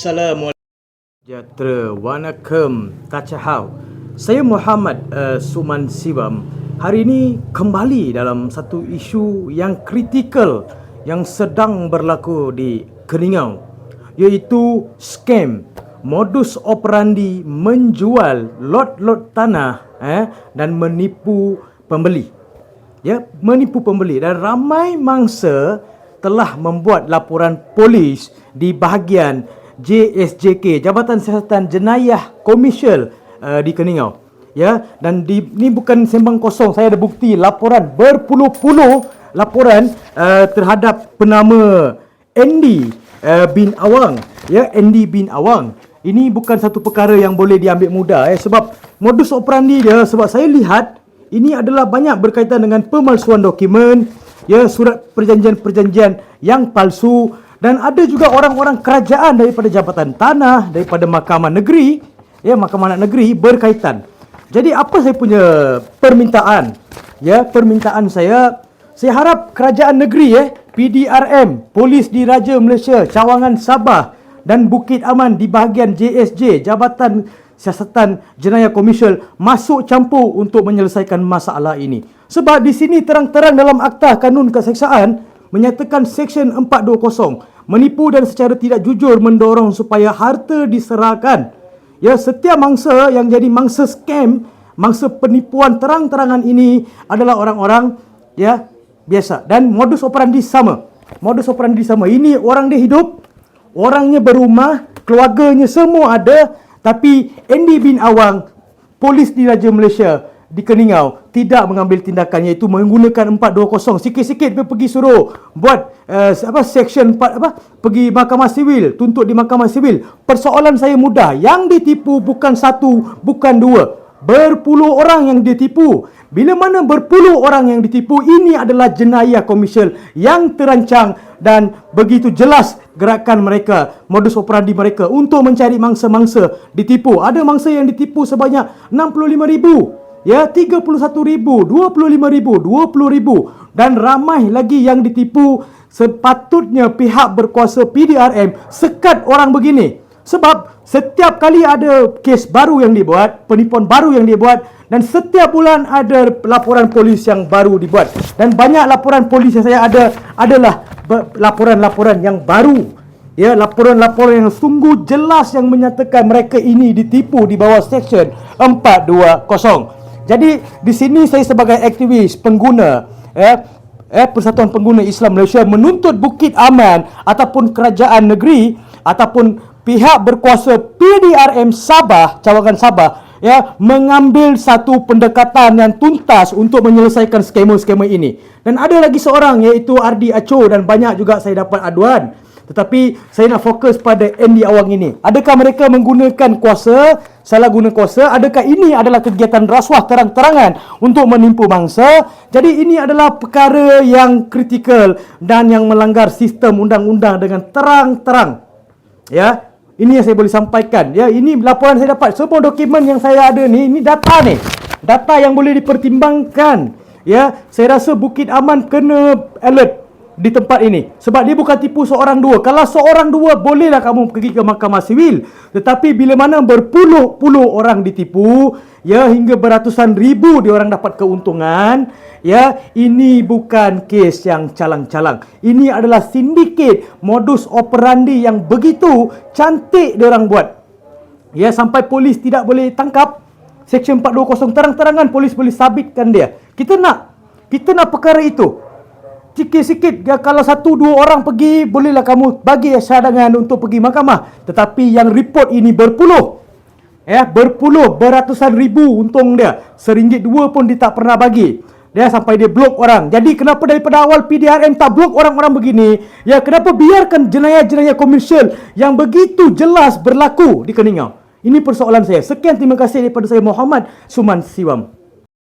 Assalamualaikum. Sejahtera, Wanakem, Tachahau. Saya Muhammad Suman Siwam. Hari ini kembali dalam satu isu yang kritikal yang sedang berlaku di Keningau, iaitu scam, modus operandi menjual lot-lot tanah dan menipu pembeli. Menipu pembeli, dan ramai mangsa telah membuat laporan polis di bahagian JSJK, Jabatan Siasatan Jenayah Komersial di Keningau. Dan ini bukan sembang kosong, saya ada bukti laporan berpuluh-puluh laporan terhadap penama Andy bin Awang. Andy bin Awang. Ini bukan satu perkara yang boleh diambil mudah, sebab modus operandi dia, sebab saya lihat ini adalah banyak berkaitan dengan pemalsuan dokumen, surat perjanjian-perjanjian yang palsu, dan ada juga orang-orang kerajaan daripada Jabatan Tanah, daripada Mahkamah Negeri, Mahkamah Negeri berkaitan. Jadi apa saya punya permintaan? Permintaan saya harap kerajaan negeri, PDRM, Polis Diraja Malaysia, Cawangan Sabah dan Bukit Aman di bahagian JSJ, Jabatan Siasatan Jenayah Komersial, masuk campur untuk menyelesaikan masalah ini. Sebab di sini terang-terang dalam Akta Kanun Keseksaan menyatakan Seksyen 420, menipu dan secara tidak jujur mendorong supaya harta diserahkan. Setiap mangsa yang jadi mangsa scam, mangsa penipuan terang-terangan ini adalah orang-orang biasa, dan modus operandi sama. Modus operandi sama. Ini orang dia hidup, orangnya berumah, keluarganya semua ada, tapi Andy bin Awang, Polis Diraja Malaysia di Keningau tidak mengambil tindakan, iaitu menggunakan 420. Sikit-sikit dia pergi suruh buat section 4 pergi Mahkamah Sivil, tuntut di Mahkamah Sivil. Persoalan saya mudah, yang ditipu bukan satu, bukan dua, berpuluh orang yang ditipu. Bila mana berpuluh orang yang ditipu, ini adalah jenayah komersial yang terancang dan begitu jelas gerakan mereka, modus operandi mereka untuk mencari mangsa-mangsa ditipu. Ada mangsa yang ditipu sebanyak 65,000, 31,000, 25,000, 20,000, dan ramai lagi yang ditipu. Sepatutnya pihak berkuasa PDRM sekat orang begini, sebab setiap kali ada kes baru yang dibuat, penipuan baru yang dibuat, dan setiap bulan ada laporan polis yang baru dibuat. Dan banyak laporan polis yang saya ada adalah laporan-laporan yang baru, laporan-laporan yang sungguh jelas yang menyatakan mereka ini ditipu di bawah Seksyen 420. Jadi di sini saya sebagai aktivis pengguna Persatuan Pengguna Islam Malaysia menuntut Bukit Aman ataupun kerajaan negeri ataupun pihak berkuasa PDRM Sabah, Cawangan Sabah, mengambil satu pendekatan yang tuntas untuk menyelesaikan skema-skema ini. Dan ada lagi seorang, iaitu Ardi Aco, dan banyak juga saya dapat aduan. Tetapi saya nak fokus pada Andy Awang ini. Adakah mereka menggunakan kuasa, salah guna kuasa? Adakah ini adalah kegiatan rasuah terang-terangan untuk menipu mangsa? Jadi ini adalah perkara yang kritikal dan yang melanggar sistem undang-undang dengan terang-terang. Ini yang saya boleh sampaikan. Ini laporan saya dapat. Semua dokumen yang saya ada ni, ini data ni. Data yang boleh dipertimbangkan. Saya rasa Bukit Aman kena alert di tempat ini, sebab dia bukan tipu seorang dua. Kalau seorang dua bolehlah kamu pergi ke Mahkamah Sivil, tetapi bila mana berpuluh-puluh orang ditipu, hingga beratusan ribu dia orang dapat keuntungan, ini bukan kes yang calang-calang. Ini adalah sindiket modus operandi yang begitu cantik dia orang buat. Sampai polis tidak boleh tangkap. Seksyen 420 terang-terangan polis boleh sabitkan dia. Kita nak perkara itu. Sikit-sikit, kalau satu dua orang pergi, bolehlah kamu bagi cadangan untuk pergi mahkamah. Tetapi yang report ini berpuluh, beratusan ribu untung dia. RM1, RM2 pun dia tak pernah bagi. Sampai dia blok orang. Jadi kenapa daripada awal PDRM tak blok orang-orang begini? Kenapa biarkan jenayah-jenayah komersial yang begitu jelas berlaku di Keningau? Ini persoalan saya. Sekian, terima kasih daripada saya Muhammad Suman Siwam.